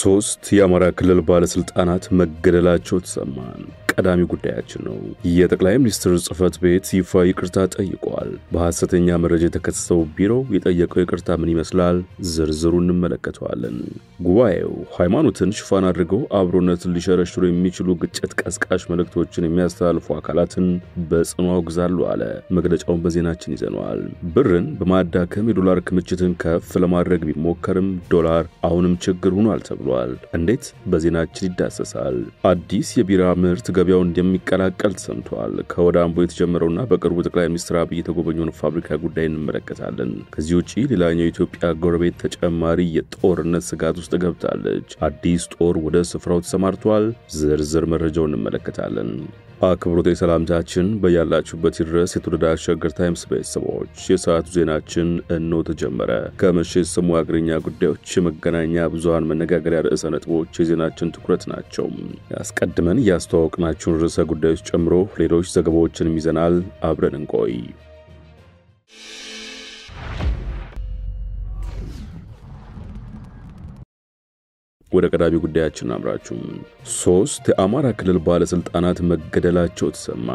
ሶስት የአማራ ክልል ባለስልጣናት መገደላቸው ተሰማ። ቀዳሚ ጉዳያችን ነው። የጠቅላይ ሚኒስትር ጽፈት ቤት ይፋ ይቅርታ ጠይቋል። በሐሰተኛ መረጃ የተከሰሰው ቢሮ የጠየቀው ይቅርታ ምን ይመስላል? ዝርዝሩን እንመለከተዋለን። ጉባኤው ሃይማኖትን ሽፋን አድርገው አብሮነትን ሊሸረሽሩ የሚችሉ ግጭት ቀስቃሽ መልእክቶችን የሚያስተላልፉ አካላትን በጽኑ አውግዛሉ አለ። መግለጫውን በዜናችን ይዘነዋል። ብርን በማዳከም የዶላር ክምችትን ከፍ ለማድረግ ቢሞከርም ዶላር አሁንም ችግር ሆኗል ተብሏል። እንዴት? በዜናችን ይዳሰሳል። አዲስ የቢራ ምርት ገበያው እንደሚቀላቀል ተሰምቷል። ከወዳምቦ የተጀመረውና በቅርቡ ጠቅላይ ሚኒስትር አብይ የተጎበኙን ፋብሪካ ጉዳይ እንመለከታለን። ከዚህ ውጪ ሌላኛው ኢትዮጵያ ጎረቤት ተጨማሪ የጦርነት ስጋት ውስጥ ገብታለች። አዲስ ጦር ወደ ስፍራው ተሰማርቷል። ዝርዝር መረጃውን እንመለከታለን። አክብሮታዊ ሰላምታችን በያላችሁበት ድረስ የተወደዳችሁ ሸገር ታይምስ ቤተሰቦች፣ የሰዓቱ ዜናችን እነሆ ተጀመረ። ከምሽት ሰሙ አገርኛ ጉዳዮች የመገናኛ ብዙሃን መነጋገሪያ ርዕሰ ነጥቦች የዜናችን ትኩረት ናቸው። ያስቀድመን ያስተዋወቅናችሁን ርዕሰ ጉዳዮች ጨምሮ ሌሎች ዘገባዎችን ይዘናል። አብረን እንቆይ። ወደ ቀዳሚ ጉዳያችን አምራችሁ ሶስት የአማራ ክልል ባለስልጣናት መገደላቸው ተሰማ።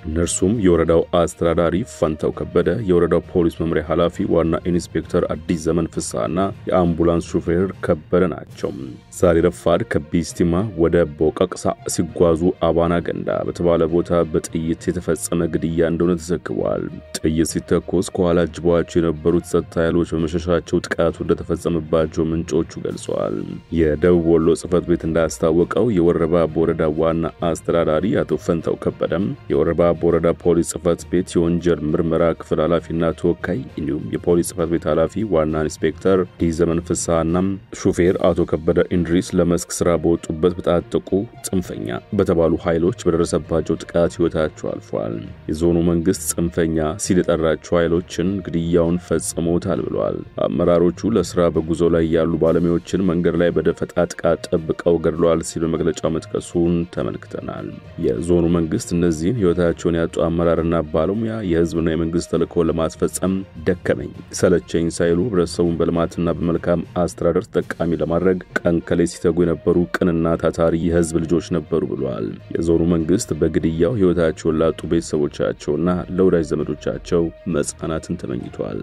እነርሱም የወረዳው አስተዳዳሪ ፋንታው ከበደ፣ የወረዳው ፖሊስ መምሪያ ኃላፊ ዋና ኢንስፔክተር አዲስ ዘመን ፍሳና የአምቡላንስ ሹፌር ከበደ ናቸው። ዛሬ ረፋድ ከቢስቲማ ወደ ቦቀቅሳ ሲጓዙ አባና ገንዳ በተባለ ቦታ በጥይት የተፈጸመ ግድያ እንደሆነ ተዘግቧል። ጥይት ሲተኮስ ከኋላ ጅቧቸው የነበሩት ጸጥታ ኃይሎች በመሸሻቸው ጥቃቱ እንደተፈጸመባቸው ምንጮቹ ገልጸዋል። የደቡብ ወሎ ጽፈት ቤት እንዳስታወቀው የወረባቦ ወረዳ ዋና አስተዳዳሪ አቶ ፈንታው ከበደም፣ የወረባቦ ወረዳ ፖሊስ ጽፈት ቤት የወንጀል ምርመራ ክፍል ኃላፊና ተወካይ እንዲሁም የፖሊስ ጽፈት ቤት ኃላፊ ዋና ኢንስፔክተር ዲዘመን ፍሳና ሹፌር አቶ ከበደ ኢንድሪስ ለመስክ ስራ በወጡበት በታጠቁ ጽንፈኛ በተባሉ ኃይሎች በደረሰባቸው ጥቃት ህይወታቸው አልፏል። የዞኑ መንግስት ጽንፈኛ ሲል የጠራቸው ኃይሎችን ግድያውን ፈጽመውታል ብሏል። አመራሮቹ ለስራ በጉዞ ላይ ያሉ ባለሙያዎችን መንገድ ላይ በደፈጣ ጥቃት ጠብቀው ገድለዋል ሲሉ መግለጫው መጥቀሱን ተመልክተናል። የዞኑ መንግስት እነዚህን ህይወታቸውን ያጡ አመራርና ባለሙያ የህዝብና የመንግስት ተልዕኮ ለማስፈጸም ደከመኝ ሰለቸኝ ሳይሉ ህብረተሰቡን በልማትና በመልካም አስተዳደር ተጠቃሚ ለማድረግ ቀን ከሌት ሲተጉ የነበሩ ቅንና ታታሪ የህዝብ ልጆች ነበሩ ብሏል። የዞኑ መንግስት በግድያው ህይወታቸውን ላጡ ቤተሰቦቻቸውና ለወዳጅ ዘመዶቻቸው መጽናናትን ተመኝቷል።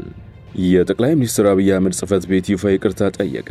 የጠቅላይ ሚኒስትር አብይ አህመድ ጽፈት ቤት ይፋ ይቅርታ ጠየቀ።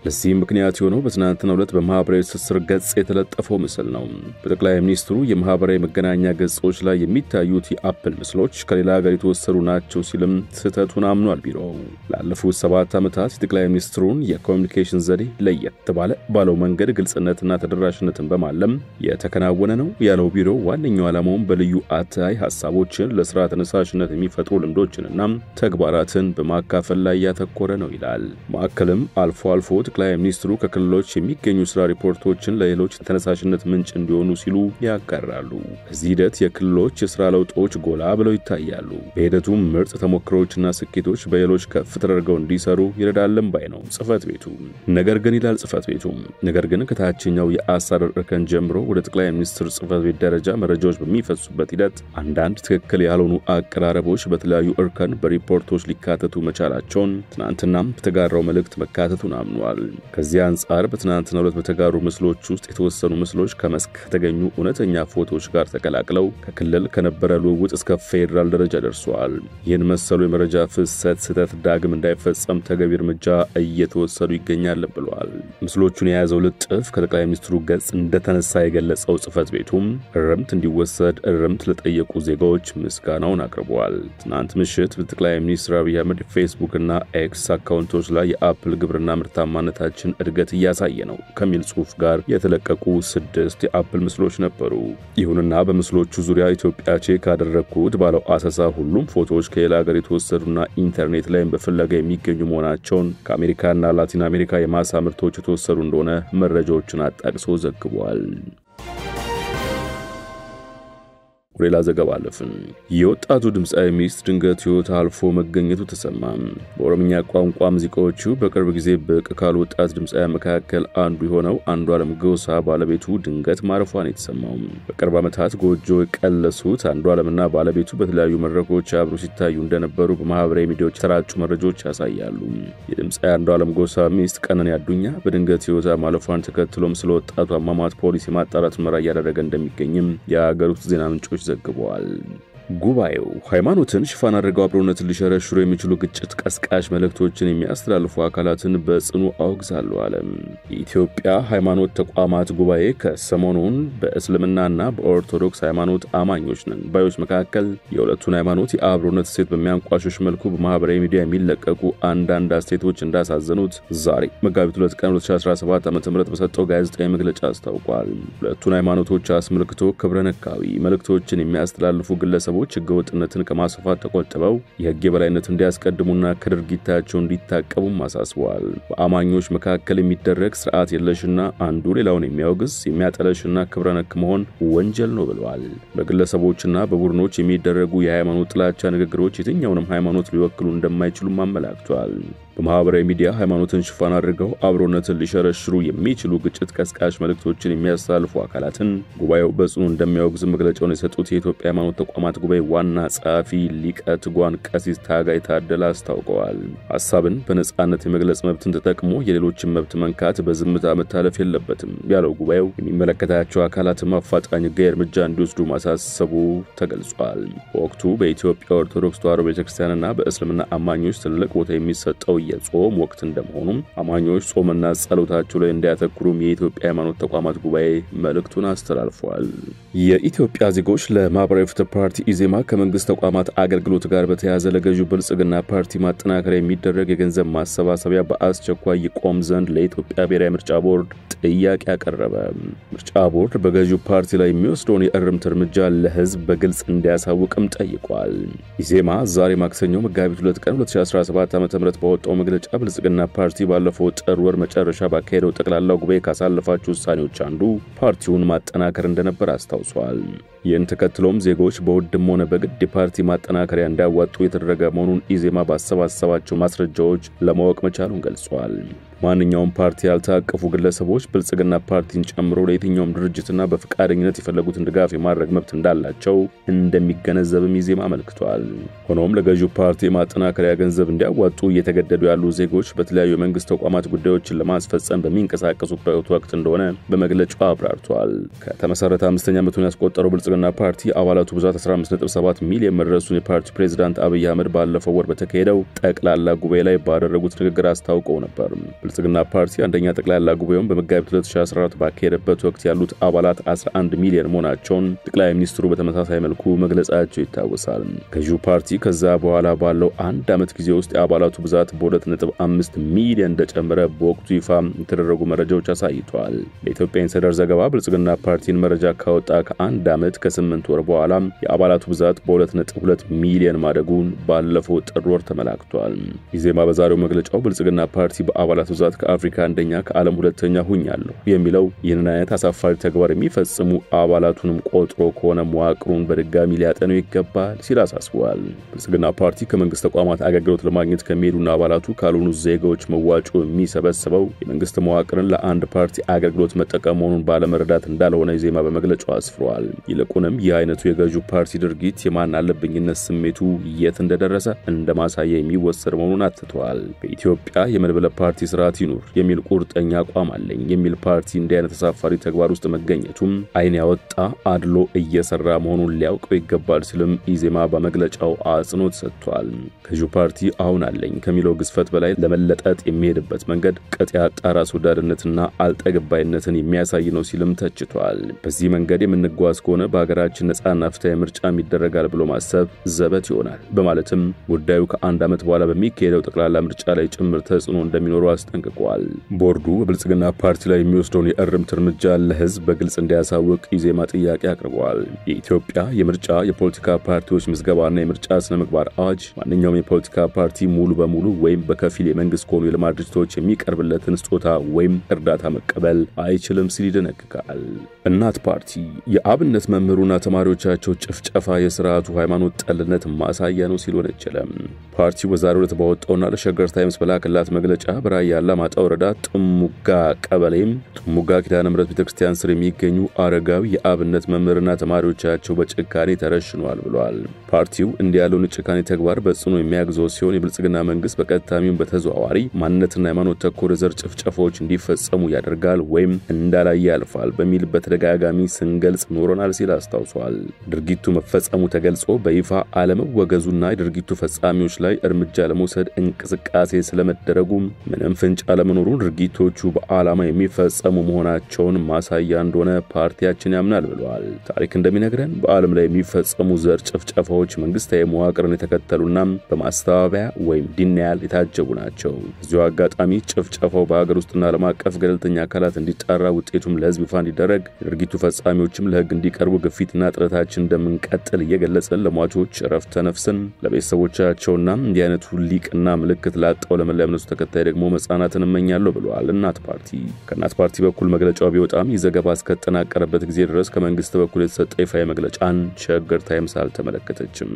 ለዚህ ምክንያት የሆነው በትናንትናው ዕለት በማህበራዊ ትስስር ገጽ የተለጠፈው ምስል ነው። በጠቅላይ ሚኒስትሩ የማህበራዊ መገናኛ ገጾች ላይ የሚታዩት የአፕል ምስሎች ከሌላ ሀገር የተወሰዱ ናቸው ሲልም ስህተቱን አምኗል። ቢሮው ላለፉት 7 ዓመታት የጠቅላይ ሚኒስትሩን የኮሚኒኬሽን ዘዴ ለየት ባለው መንገድ ግልጽነትና ተደራሽነትን በማለም የተከናወነ ነው ያለው ቢሮው ዋነኛው ዓላማውን በልዩ አታይ ሐሳቦችን ለስራ ተነሳሽነት የሚፈጥሩ ልምዶችንና ተግባራትን በማካፈል ላይ ያተኮረ ነው ይላል። ማዕከልም አልፎ አልፎ ጠቅላይ ሚኒስትሩ ከክልሎች የሚገኙ ስራ ሪፖርቶችን ለሌሎች ተነሳሽነት ምንጭ እንዲሆኑ ሲሉ ያቀርባሉ። በዚህ ሂደት የክልሎች የስራ ለውጦች ጎላ ብለው ይታያሉ። በሂደቱም ምርጥ ተሞክሮችና ስኬቶች በሌሎች ከፍ ተደርገው እንዲሰሩ ይረዳልም ባይ ነው ጽፈት ቤቱ። ነገር ግን ይላል ጽፈት ቤቱ፣ ነገር ግን ከታችኛው የአስተዳደር እርከን ጀምሮ ወደ ጠቅላይ ሚኒስትር ጽፈት ቤት ደረጃ መረጃዎች በሚፈሱበት ሂደት አንዳንድ ትክክል ያልሆኑ አቀራረቦች በተለያዩ እርከን በሪፖርቶች ሊካተቱ መቻላቸውን ትናንትናም በተጋራው መልእክት መካተቱን አምኗል። ከዚህ አንጻር በትናንትናው ዕለት በተጋሩ ምስሎች ውስጥ የተወሰኑ ምስሎች ከመስክ ከተገኙ እውነተኛ ፎቶዎች ጋር ተቀላቅለው ከክልል ከነበረ ልውውጥ እስከ ፌደራል ደረጃ ደርሰዋል። ይህን መሰሉ የመረጃ ፍሰት ስህተት ዳግም እንዳይፈጸም ተገቢ እርምጃ እየተወሰዱ ይገኛል ብለዋል። ምስሎቹን የያዘው ልጥፍ ከጠቅላይ ሚኒስትሩ ገጽ እንደተነሳ የገለጸው ጽፈት ቤቱም እርምት እንዲወሰድ እርምት ለጠየቁ ዜጋዎች ምስጋናውን አቅርበዋል። ትናንት ምሽት በጠቅላይ ሚኒስትር አብይ አህመድ ፌስቡክ እና ኤክስ አካውንቶች ላይ የአፕል ግብርና ምርታማነታችን እድገት እያሳየ ነው ከሚል ጽሑፍ ጋር የተለቀቁ 6 የአፕል ምስሎች ነበሩ። ይሁንና በምስሎቹ ዙሪያ ኢትዮጵያ ቼክ አደረኩት ባለው አሰሳ ሁሉም ፎቶዎች ከሌላ ሀገር የተወሰዱና ኢንተርኔት ላይም በፍለጋ የሚገኙ መሆናቸውን ከአሜሪካና ላቲን አሜሪካ የማሳ ምርቶች የተወሰዱ እንደሆነ መረጃዎችን አጣቅሶ ዘግቧል። ወሌላ ዘገባ አለፍን። የወጣቱ ድምጻዊ ሚስት ድንገት ሕይወት አልፎ መገኘቱ ተሰማ። በኦሮምኛ ቋንቋ ሙዚቃዎቹ በቅርብ ጊዜ ብቅ ካሉ ወጣት ድምጻውያን መካከል አንዱ የሆነው አንዱዓለም ጎሳ ባለቤቱ ድንገት ማረፏን የተሰማው። በቅርብ ዓመታት ጎጆ የቀለሱት አንዱዓለምና ባለቤቱ በተለያዩ መድረኮች አብሮ ሲታዩ እንደነበሩ በማህበራዊ ሚዲያዎች የተሰራጩ መረጃዎች ያሳያሉ። የድምጻዊ አንዱዓለም ጎሳ ሚስት ቀነኒ አዱኛ በድንገት ሕይወቷ ማለፏን ተከትሎም ስለ ወጣቱ አሟሟት ፖሊስ የማጣራት ምርመራ እያደረገ እንደሚገኝም የአገር ውስጥ ዜና ምንጮች ዘግበዋል። ጉባኤው ሃይማኖትን ሽፋን አድርገው አብሮነትን ሊሸረሽሩ የሚችሉ ግጭት ቀስቃሽ መልእክቶችን የሚያስተላልፉ አካላትን በጽኑ አውግዛለሁ አለ። የኢትዮጵያ ሃይማኖት ተቋማት ጉባኤ ከሰሞኑን በእስልምናና በኦርቶዶክስ ሃይማኖት አማኞች ነን ባዮች መካከል የሁለቱን ሃይማኖት የአብሮነት ሴት በሚያንቋሽሽ መልኩ በማህበራዊ ሚዲያ የሚለቀቁ አንዳንድ አስተያየቶች እንዳሳዘኑት ዛሬ መጋቢት 2 ቀን 2017 ዓ.ም በሰጠው ጋዜጣዊ መግለጫ አስታውቋል። ሁለቱን ሃይማኖቶች አስመልክቶ ክብረነካዊ መልእክቶችን የሚያስተላልፉ ግለሰቦች ህገወጥነትን ከማስፋፋት ተቆጥበው የህግ የበላይነት እንዲያስቀድሙና ከድርጊታቸው እንዲታቀቡም አሳስበዋል። በአማኞች መካከል የሚደረግ ስርዓት የለሽና አንዱ ሌላውን የሚያወግዝ የሚያጠለሽና ክብረነክ መሆን ወንጀል ነው ብለዋል። በግለሰቦችና በቡድኖች የሚደረጉ የሃይማኖት ጥላቻ ንግግሮች የትኛውንም ሃይማኖት ሊወክሉ እንደማይችሉም አመላክተዋል። በማህበራዊ ሚዲያ ሃይማኖትን ሽፋን አድርገው አብሮነትን ሊሸረሽሩ የሚችሉ ግጭት ቀስቃሽ መልእክቶችን የሚያስተላልፉ አካላትን ጉባኤው በጽኑ እንደሚያወግዝ መግለጫውን የሰጡት የኢትዮጵያ ሃይማኖት ተቋማት ጉባኤ ዋና ጸሐፊ ሊቀ ትጉሃን ቀሲስ ታጋይ ታደለ አስታውቀዋል። ሐሳብን በነጻነት የመግለጽ መብትን ተጠቅሞ የሌሎችን መብት መንካት በዝምታ መታለፍ የለበትም ያለው ጉባኤው የሚመለከታቸው አካላትም አፋጣኝ ሕጋዊ እርምጃ እንዲወስዱ ማሳሰቡ ተገልጿል። በወቅቱ በኢትዮጵያ ኦርቶዶክስ ተዋሕዶ ቤተክርስቲያንና በእስልምና አማኞች ትልቅ ቦታ የሚሰጠው የጾም ወቅት እንደመሆኑም አማኞች ጾምና ጸሎታቸው ላይ እንዲያተኩሩም የኢትዮጵያ ሃይማኖት ተቋማት ጉባኤ መልእክቱን አስተላልፏል። የኢትዮጵያ ዜጎች ለማህበራዊ ፍትህ ፓርቲ ኢዜማ ከመንግስት ተቋማት አገልግሎት ጋር በተያያዘ ለገዢው ብልጽግና ፓርቲ ማጠናከሪያ የሚደረግ የገንዘብ ማሰባሰቢያ በአስቸኳይ ይቆም ዘንድ ለኢትዮጵያ ብሔራዊ ምርጫ ቦርድ ጥያቄ አቀረበ። ምርጫ ቦርድ በገዢው ፓርቲ ላይ የሚወስደውን የእርምት እርምጃ ለህዝብ በግልጽ እንዲያሳውቅም ጠይቋል። ኢዜማ ዛሬ ማክሰኞ መጋቢት 2 ቀን 2017 ዓ.ም በወጣው መግለጫ ብልጽግና ፓርቲ ባለፈው ጥር ወር መጨረሻ ባካሄደው ጠቅላላ ጉባኤ ካሳለፋቸው ውሳኔዎች አንዱ ፓርቲውን ማጠናከር እንደነበር አስታውሷል። ይህን ተከትሎም ዜጎች በውድም ሆነ በግድ የፓርቲ ማጠናከሪያ እንዲያዋጡ የተደረገ መሆኑን ኢዜማ ባሰባሰባቸው ማስረጃዎች ለማወቅ መቻሉን ገልጿል። ማንኛውም ፓርቲ ያልታቀፉ ግለሰቦች ብልጽግና ፓርቲን ጨምሮ ለየትኛውም ድርጅትና በፍቃደኝነት የፈለጉትን ድጋፍ የማድረግ መብት እንዳላቸው እንደሚገነዘብም ኢዜማ አመልክቷል። ሆኖም ለገዢው ፓርቲ ማጠናከሪያ ገንዘብ እንዲያዋጡ እየተገደዱ ያሉ ዜጎች በተለያዩ የመንግስት ተቋማት ጉዳዮችን ለማስፈጸም በሚንቀሳቀሱበት ወቅት እንደሆነ በመግለጫው አብራርቷል። ከተመሰረተ 5ኛ ዓመቱን ያስቆጠረው ብልጽግና ፓርቲ አባላቱ ብዛት 15.7 ሚሊዮን መድረሱን የፓርቲው ፕሬዝዳንት አብይ አህመድ ባለፈው ወር በተካሄደው ጠቅላላ ጉባኤ ላይ ባደረጉት ንግግር አስታውቀው ነበር። ብልጽግና ፓርቲ አንደኛ ጠቅላላ ጉባኤውን በመጋቢት 2014 ባካሄደበት ወቅት ያሉት አባላት 11 ሚሊዮን መሆናቸውን ጠቅላይ ሚኒስትሩ በተመሳሳይ መልኩ መግለጻቸው ይታወሳል። ገዢው ፓርቲ ከዛ በኋላ ባለው አንድ ዓመት ጊዜ ውስጥ የአባላቱ ብዛት በ2.5 ሚሊዮን እንደጨመረ በወቅቱ ይፋ የተደረጉ መረጃዎች አሳይተዋል። ለኢትዮጵያ ኢንሳይደር ዘገባ ብልጽግና ፓርቲን መረጃ ካወጣ ከአንድ ዓመት ከ8 ወር በኋላ የአባላቱ ብዛት በ2.2 ሚሊዮን ማደጉን ባለፈው ጥር ወር ተመላክቷል። ኢዜማ በዛሬው መግለጫው ብልጽግና ፓርቲ በአባላቱ ብዛት ከአፍሪካ አንደኛ ከዓለም ሁለተኛ ሆኛለሁ የሚለው ይህንን አይነት አሳፋሪ ተግባር የሚፈጽሙ አባላቱንም ቆጥሮ ከሆነ መዋቅሩን በድጋሚ ሊያጠነው ይገባል ሲል አሳስቧል። ብልጽግና ፓርቲ ከመንግስት ተቋማት አገልግሎት ለማግኘት ከሚሄዱና አባላቱ ካልሆኑ ዜጋዎች መዋጮ የሚሰበስበው የመንግስት መዋቅርን ለአንድ ፓርቲ አገልግሎት መጠቀም መሆኑን ባለመረዳት እንዳልሆነ ኢዜማ በመግለጫው አስፍሯል። ይልቁንም ይህ አይነቱ የገዢው ፓርቲ ድርጊት የማን አለብኝነት ስሜቱ የት እንደደረሰ እንደማሳያ የሚወሰድ መሆኑን አትተዋል። በኢትዮጵያ የመድበለ ፓርቲ ስርዓት ይኑር የሚል ቁርጠኛ አቋም አለኝ የሚል ፓርቲ እንዲህ አይነት ተሳፋሪ ተግባር ውስጥ መገኘቱም አይን ያወጣ አድሎ እየሰራ መሆኑን ሊያውቀው ይገባል ሲልም ኢዜማ በመግለጫው አጽንኦት ሰጥቷል። ገዢው ፓርቲ አሁን አለኝ ከሚለው ግዝፈት በላይ ለመለጠጥ የሚሄድበት መንገድ ቅጥ ያጣ ራስ ወዳድነትና አልጠግባይነትን የሚያሳይ ነው ሲልም ተችቷል። በዚህ መንገድ የምንጓዝ ከሆነ በሀገራችን ነፃና ፍትሃዊ ምርጫ ይደረጋል ብሎ ማሰብ ዘበት ይሆናል በማለትም ጉዳዩ ከአንድ ዓመት በኋላ በሚካሄደው ጠቅላላ ምርጫ ላይ ጭምር ተጽዕኖ እንደሚኖረው አስጠንቅቋል። ቦርዱ በብልጽግና ፓርቲ ላይ የሚወስደውን የእርምት እርምጃ ለህዝብ በግልጽ እንዲያሳውቅ ኢዜማ ጥያቄ አቅርቧል። የኢትዮጵያ የምርጫ የፖለቲካ ፓርቲዎች ምዝገባና የምርጫ ስነ ምግባር አዋጅ ማንኛውም የፖለቲካ ፓርቲ ሙሉ በሙሉ ወይም በከፊል የመንግስት ከሆኑ የልማት ድርጅቶች የሚቀርብለትን ስጦታ ወይም እርዳታ መቀበል አይችልም ሲል ይደነግጋል። እናት ፓርቲ የአብነት መምህሩና ተማሪዎቻቸው ጭፍጨፋ የሥርዓቱ ሃይማኖት ጠልነት ማሳያ ነው ሲል ወነጀለም። ፓርቲው በዛሬው ዕለት ባወጣውና ለሸገር ታይምስ በላከላት መግለጫ በራያ አላማጣ ወረዳ ጥሙጋ ቀበሌም ጥሙጋ ኪዳነ ምሕረት ቤተክርስቲያን ስር የሚገኙ አረጋዊ የአብነት መምህርና ተማሪዎቻቸው በጭካኔ ተረሽነዋል ብሏል። ፓርቲው እንዲህ ያለውን ጭካኔ ተግባር በጽኑ የሚያግዘው ሲሆን የብልጽግና መንግስት በቀጥታም በተዘዋዋሪ ማንነትና ሃይማኖት ተኮር ዘር ጭፍጨፋዎች እንዲፈጸሙ ያደርጋል ወይም እንዳላየ ያልፋል በሚል በተደጋጋሚ ስንገልጽ ኖረናል ሲል አስታውሷል። ድርጊቱ መፈጸሙ ተገልጾ በይፋ አለመወገዙና የድርጊቱ ፈጻሚዎች ላይ እርምጃ ለመውሰድ እንቅስቃሴ ስለመደረጉ ምንም ፍንጭ አለመኖሩን ድርጊቶቹ በዓላማ የሚፈጸሙ መሆናቸውን ማሳያ እንደሆነ ፓርቲያችን ያምናል ብለዋል። ታሪክ እንደሚነግረን በዓለም ላይ የሚፈጸሙ ዘር ጭፍጨፋዎች መንግስታዊ መዋቅርን የተከተሉና በማስተባበያ ወይም ዲናያል የታጀቡ ናቸው። እዚሁ አጋጣሚ ጭፍጨፋው በሀገር ውስጥና ዓለም አቀፍ ገለልተኛ አካላት እንዲጣራ ውጤቱም ለህዝብ ይፋ እንዲደረግ የድርጊቱ ፈጻሚዎችም ለህግ እንዲቀርቡ ግፊትና ጥረታችን እንደምንቀጥል እየገለጽን ለሟቾች ዕረፍተ ነፍስን ለቤተሰቦቻቸውና እንዲህ አይነቱ ሊቅና ምልክት ላጣው ለመላ እምነቱ ተከታይ ደግሞ መጽናናትን እመኛለሁ ብለዋል። እናት ፓርቲ ከእናት ፓርቲ በኩል መግለጫው ቢወጣም ይዘገባ እስከተጠናቀረበት ጊዜ ድረስ ከመንግስት በኩል የተሰጠ ይፋዊ መግለጫን ሸገር ታይምስ አልተመለከተችም።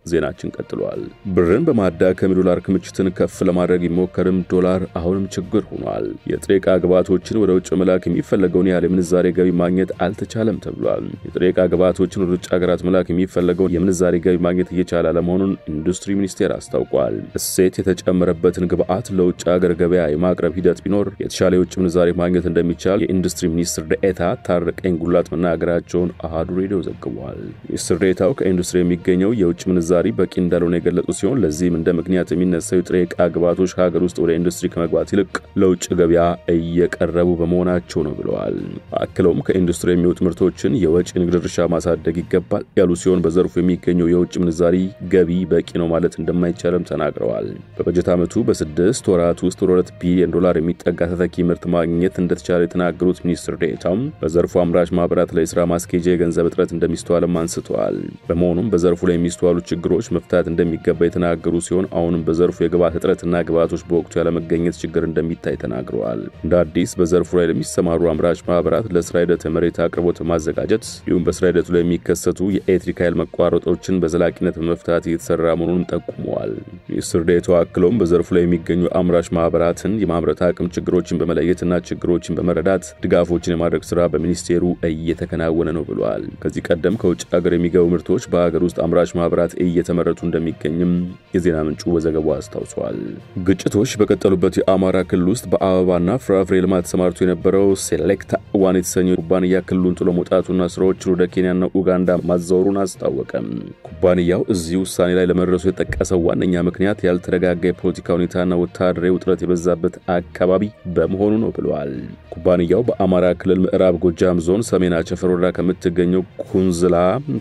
ዜናችን ቀጥሏል። ብርን በማዳከም ዶላር ክምችትን ከፍ ለማድረግ ይሞከርም ዶላር አሁንም ችግር ሆኗል። የጥሬ ዕቃ ግብዓቶችን ወደ ውጭ መላክ የሚፈልገውን ያህል የምንዛሬ ገቢ ማግኘት አልተቻለም ተብሏል። የጥሬ ዕቃ ግብዓቶችን ወደ ውጭ ሀገራት መላክ የሚፈልገውን የምንዛሬ ገቢ ማግኘት እየቻለ አለመሆኑን ኢንዱስትሪ ሚኒስቴር አስታውቋል። እሴት የተጨመረበትን ግብዓት ለውጭ ሀገር ገበያ የማቅረብ ሂደት ቢኖር የተሻለ የውጭ ምንዛሬ ማግኘት እንደሚቻል የኢንዱስትሪ ሚኒስትር ዴኤታ ታረቀኝ ጉላት መናገራቸውን አሃዱ ሬዲዮ ዘግቧል። ሚኒስትር ዴኤታው ከኢንዱስትሪ የሚገኘው የውጭ ምንዛሬ በቂ እንዳልሆነ የገለጹ ሲሆን ለዚህም እንደ ምክንያት የሚነሳው ጥሬ ዕቃ ግብዓቶች ከሀገር ውስጥ ወደ ኢንዱስትሪ ከመግባት ይልቅ ለውጭ ገበያ እየቀረቡ በመሆናቸው ነው ብለዋል። አክለውም ከኢንዱስትሪ የሚወጡ ምርቶችን የወጪ ንግድ ድርሻ ማሳደግ ይገባል ያሉ ሲሆን በዘርፉ የሚገኘው የውጭ ምንዛሪ ገቢ በቂ ነው ማለት እንደማይቻልም ተናግረዋል። በበጀት ዓመቱ በ6 ወራት ውስጥ $2 ቢሊዮን የሚጠጋ ተተኪ ምርት ማግኘት እንደተቻለ የተናገሩት ሚኒስትር ዴኤታው በዘርፉ አምራች ማህበራት ላይ ስራ ማስኬጃ የገንዘብ እጥረት እንደሚስተዋልም አንስተዋል። በመሆኑም በዘርፉ ላይ የሚስተዋሉ ችግሮች መፍታት እንደሚገባ የተናገሩ ሲሆን አሁንም በዘርፉ የግብዓት እጥረትና ግብዓቶች በወቅቱ ያለመገኘት ችግር እንደሚታይ ተናግረዋል። እንደ አዲስ በዘርፉ ላይ ለሚሰማሩ አምራች ማህበራት ለስራ ሂደት መሬት አቅርቦት ማዘጋጀት እንዲሁም በስራ ሂደቱ ላይ የሚከሰቱ የኤሌክትሪክ ኃይል መቋረጦችን በዘላቂነት በመፍታት እየተሰራ መሆኑን ጠቁመዋል። ሚኒስትር ዴኤታው አክለውም በዘርፉ ላይ የሚገኙ አምራች ማህበራትን የማምረት አቅም ችግሮችን በመለየትና ችግሮችን በመረዳት ድጋፎችን የማድረግ ስራ በሚኒስቴሩ እየተከናወነ ነው ብለዋል። ከዚህ ቀደም ከውጭ ሀገር የሚገቡ ምርቶች በሀገር ውስጥ አምራች ማህበራት እየተመረቱ እንደሚገኝም የዜና ምንጩ በዘገባው አስታውሷል። ግጭቶች በቀጠሉበት የአማራ ክልል ውስጥ በአበባና ፍራፍሬ ልማት ተሰማርቶ የነበረው ሴሌክታ ዋን የተሰኘው ኩባንያ ክልሉን ጥሎ መውጣቱና ስራዎችን ወደ ኬንያና ኡጋንዳ ማዛወሩን አስታወቀ። ኩባንያው እዚህ ውሳኔ ላይ ለመድረሱ የጠቀሰው ዋነኛ ምክንያት ያልተረጋጋ የፖለቲካ ሁኔታና ወታደራዊ ውጥረት የበዛበት አካባቢ በመሆኑ ነው ብለዋል። ኩባንያው በአማራ ክልል ምዕራብ ጎጃም ዞን ሰሜን አቸፈር ወረዳ ከምትገኘው ኩንዝላ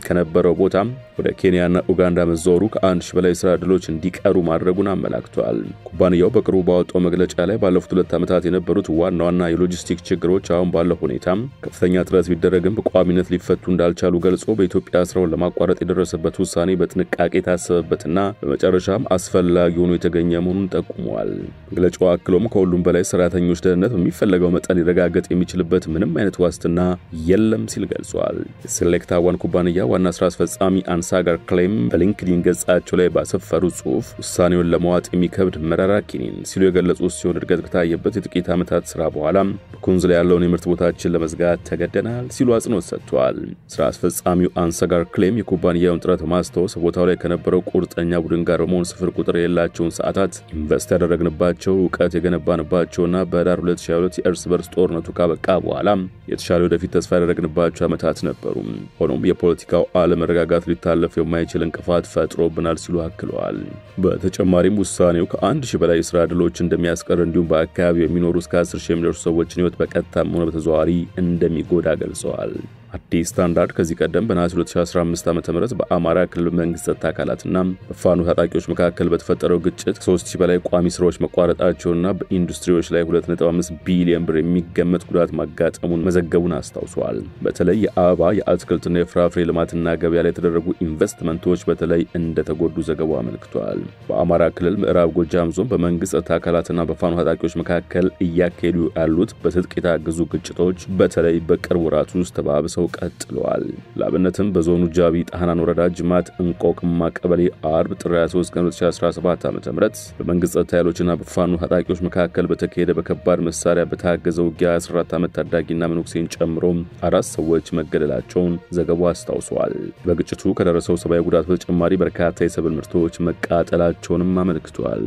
ከነበረው ቦታ ወደ ኬንያና ኡጋንዳ መዛወሩ ከ1000 በላይ ስራ ዕድሎች እንዲቀሩ ማድረጉን አመላክቷል። ኩባንያው በቅርቡ ባወጣው መግለጫ ላይ ባለፉት 2 ዓመታት የነበሩት ዋና ዋና የሎጂስቲክ ችግሮች አሁን ባለው ሁኔታ ከፍተኛ ጥረት ቢደረግም በቋሚነት ሊፈቱ እንዳልቻሉ ገልጾ በኢትዮጵያ ስራውን ለማቋረጥ የደረሰበት ውሳኔ በጥንቃቄ ታሰበበትና በመጨረሻም አስፈላጊ ሆኖ የተገኘ መሆኑን ጠቁሟል። መግለጫው አክሎም ከሁሉም በላይ ሰራተኞች ደህንነት በሚፈለገው መጠን ሊረጋገጥ የሚችልበት ምንም አይነት ዋስትና የለም ሲል ገልጿል። ሴሌክታ ዋን ኩባንያ ዋና ስራ አስፈጻሚ አንሳጋር ክሌም በሊንክዲን ገጻቸው ላይ ባሰፈሩ ጽሑፍ ውሳኔውን ለመዋጥ የሚከብድ መራራ ኪኒን ሲሉ የገለጹት ሲሆን እድገት ከታየበት የጥቂት ዓመታት ስራ በኋላ በኩንዝላ ያለውን የምርት ቦታችን ለመዝጋት ተገደናል ሲሉ አጽንኦት ሰጥተዋል። ስራ አስፈጻሚው አንሳጋር ክሌም የኩባንያውን ጥረት ማስተዋወስ ቦታው ላይ ከነበረው ቁርጠኛ ቡድን ጋር በመሆን ስፍር ቁጥር የሌላቸውን ሰዓታት ኢንቨስት ያደረግንባቸው እውቀት የገነባንባቸውና በህዳር 2022 የእርስ በርስ ጦርነቱ ካበቃ በኋላ የተሻለ ወደፊት ተስፋ ያደረግንባቸው ዓመታት ነበሩ። ሆኖም የፖለቲካው አለመረጋጋት ሊታለፍ የማይችል እንቅፋት ፈጥሮብናል ሲሉ አክለዋል። በተጨማሪም ውሳኔው ከ1000 በላይ ስራ ዕድሎች እንደሚያስቀር እንዲሁም በአካባቢው የሚኖሩ እስከ 10,000 የሚደርሱ ሰዎችን ህይወት በቀጥታም ሆነ በተዘዋዋሪ እንደሚጎዳ ገልጸዋል። አዲስ ስታንዳርድ ከዚህ ቀደም በነሐሴ 2015 ዓ.ም በአማራ ክልል መንግስት አካላትና በፋኖ ታጣቂዎች መካከል በተፈጠረው ግጭት 3000 በላይ ቋሚ ስራዎች መቋረጣቸውና በኢንዱስትሪዎች ላይ 2.5 ቢሊዮን ብር የሚገመት ጉዳት ማጋጠሙን መዘገቡን አስታውሷል። በተለይ የአበባ የአትክልትና የፍራፍሬ ልማትና ገበያ ላይ የተደረጉ ኢንቨስትመንቶች በተለይ እንደተጎዱ ዘገባው አመልክቷል። በአማራ ክልል ምዕራብ ጎጃም ዞን በመንግስት አካላትና በፋኖ ታጣቂዎች መካከል እያካሄዱ ያሉት በትጥቅ የታገዙ ግጭቶች በተለይ በቅርብ ወራት ውስጥ ተባብሰው ቀጥለዋል። ላብነትም በዞኑ ጃቢ ጣህናን ወረዳ ጅማት እንቆቅማ ቀበሌ አርብ ጥር 23 ቀን 2017 ዓ.ም በመንግስት ኃይሎችና በፋኖ ታጣቂዎች መካከል በተካሄደ በከባድ መሳሪያ በታገዘ ውጊያ 14 ዓመት ታዳጊና መነኩሴን ጨምሮ 4 ሰዎች መገደላቸውን ዘገባው አስታውሷል። በግጭቱ ከደረሰው ሰብአዊ ጉዳት በተጨማሪ በርካታ የሰብል ምርቶች መቃጠላቸውንም አመልክቷል።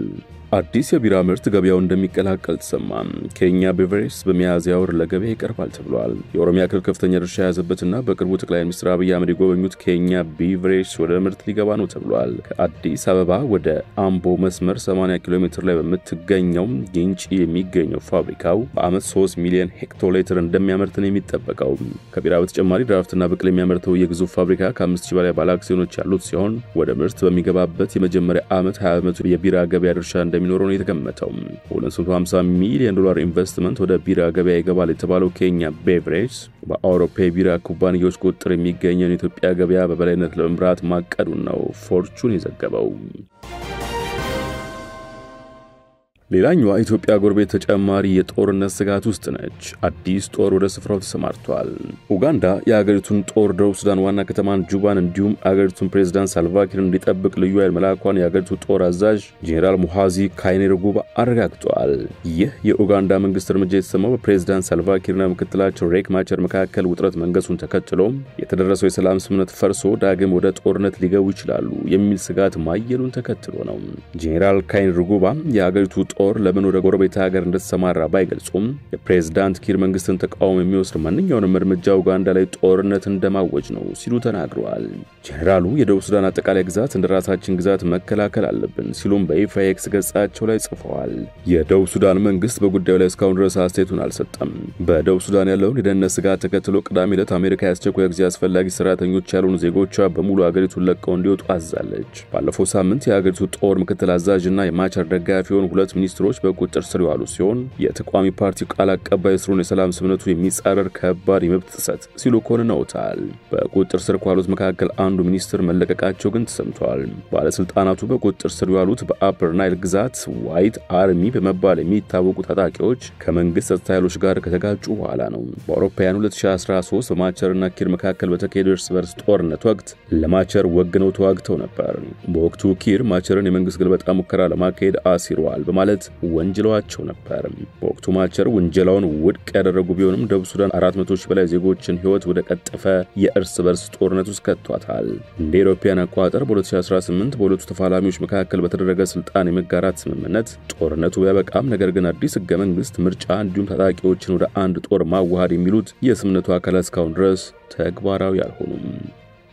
አዲስ የቢራ ምርት ገበያው እንደሚቀላቀል ተሰማ። ኬኛ ቤቨሬጅስ በሚያዝያ ወር ለገበያ ይቀርባል ተብሏል። የኦሮሚያ ክልል ከፍተኛ ድርሻ ያዘበትና በቅርቡ ጠቅላይ ሚኒስትር አብይ አህመድ የጎበኙት ኬኛ ቤቨሬጅስ ወደ ምርት ሊገባ ነው ተብሏል። ከአዲስ አበባ ወደ አምቦ መስመር 80 ኪሎ ሜትር ላይ በምትገኘው ጊንጪ የሚገኘው ፋብሪካው በአመት 3 ሚሊዮን ሄክቶሊትር እንደሚያመርት ነው የሚጠበቀው። ከቢራ በተጨማሪ ድራፍትና ብቅል የሚያመርተው የግዙፍ ፋብሪካ ከ5000 በላይ ባለ አክሲዮኖች ያሉት ሲሆን ወደ ምርት በሚገባበት የመጀመሪያ ዓመት 20% የቢራ ገበያ ድርሻ እንደሚኖረው ነው የተገመተው። 250 ሚሊዮን ዶላር ኢንቨስትመንት ወደ ቢራ ገበያ ይገባል የተባለው ኬኛ ቤቨሬጅስ በአውሮፓ የቢራ ኩባንያዎች ቁጥጥር የሚገኘውን የኢትዮጵያ ገበያ በበላይነት ለመምራት ማቀዱን ነው ፎርቹን የዘገበው። ሌላኛዋ ኢትዮጵያ ጎረቤት ተጨማሪ የጦርነት ስጋት ውስጥ ነች። አዲስ ጦር ወደ ስፍራው ተሰማርቷል። ኡጋንዳ የሀገሪቱን ጦር ደቡብ ሱዳን ዋና ከተማን ጁባን እንዲሁም አገሪቱን ፕሬዝዳንት ሳልቫኪርን እንዲጠብቅ ልዩ ኃይል መላኳን የሀገሪቱ ጦር አዛዥ ጄኔራል ሙሃዚ ካይኔሩጉባ አረጋግጠዋል። ይህ የኡጋንዳ መንግስት እርምጃ የተሰማው በፕሬዝዳንት ሳልቫኪርና ምክትላቸው ሬክ ማቸር መካከል ውጥረት መንገሱን ተከትሎ የተደረሰው የሰላም ስምምነት ፈርሶ ዳግም ወደ ጦርነት ሊገቡ ይችላሉ የሚል ስጋት ማየሉን ተከትሎ ነው። ጄኔራል ካይኔሩጉባ የሀገሪቱ ጦር ለምን ወደ ጎረቤት ሀገር እንደተሰማራ ባይገልጹም የፕሬዝዳንት ኪር መንግስትን ተቃውሞ የሚወስድ ማንኛውንም እርምጃ ኡጋንዳ ላይ ጦርነት እንደማወጅ ነው ሲሉ ተናግረዋል። ጄኔራሉ የደቡብ ሱዳን አጠቃላይ ግዛት እንደ ራሳችን ግዛት መከላከል አለብን ሲሉም በይፋ ኤክስ ገጻቸው ላይ ጽፈዋል። የደቡብ ሱዳን መንግስት በጉዳዩ ላይ እስካሁን ድረስ አስተያየቱን አልሰጠም። በደቡብ ሱዳን ያለውን የደህንነት ስጋት ተከትሎ ቅዳሜ ዕለት አሜሪካ ያስቸኳይ ጊዜ አስፈላጊ ሰራተኞች ያልሆኑ ዜጎቿ በሙሉ አገሪቱን ለቀው እንዲወጡ አዛለች። ባለፈው ሳምንት የአገሪቱ ጦር ምክትል አዛዥና የማቻር ደጋፊ የሆኑ ሁለት ሚኒስትሮች በቁጥጥር ስር ያሉ ሲሆን የተቃዋሚ ፓርቲ ቃል አቀባይ ስሩን የሰላም ስምምነቱ የሚጻረር ከባድ የመብት ጥሰት ሲሉ ኮንነውታል። በቁጥጥር ስር ካሉት መካከል አንዱ ሚኒስትር መለቀቃቸው ግን ተሰምቷል። ባለስልጣናቱ በቁጥጥር ስር ያሉት በአፐር ናይል ግዛት ዋይት አርሚ በመባል የሚታወቁ ታጣቂዎች ከመንግስት ኃይሎች ጋር ከተጋጩ በኋላ ነው። በአውሮፓውያን 2013 በማቸርና ኪር መካከል በተካሄደው እርስ በርስ ጦርነት ወቅት ለማቸር ወግነው ተዋግተው ነበር። በወቅቱ ኪር ማቸርን የመንግስት ግልበጣ ሙከራ ለማካሄድ አሲሯል በማለት ወንጀላቸው ነበር። በወቅቱ ማቸር ወንጀላውን ውድቅ ያደረጉ ቢሆንም ደቡብ ሱዳን 400 በላይ ዜጎችን ህይወት ወደ ቀጠፈ የእርስ በርስ ጦርነት ውስጥ ከቷታል። እንደ አውሮፓውያን አቆጣጠር በ2018 በሁለቱ ተፋላሚዎች መካከል በተደረገ ስልጣን የመጋራት ስምምነት ጦርነቱ ቢያበቃም ነገር ግን አዲስ ህገ መንግስት፣ ምርጫ እንዲሁም ታጣቂዎችን ወደ አንድ ጦር ማዋሃድ የሚሉት የስምምነቱ አካላት እስካሁን ድረስ ተግባራዊ አልሆኑም።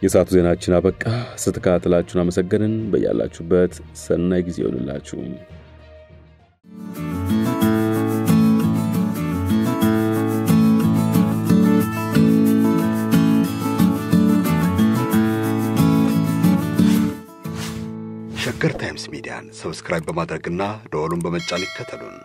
የሰዓቱ ዜናችን አበቃ። ስትከታተላችሁን አመሰገንን። በያላችሁበት ሰናይ ጊዜ ይሁንላችሁ። ሸገር ታይምስ ሚዲያን ሰብስክራይብ በማድረግና ደወሉን በመጫን ይከተሉን።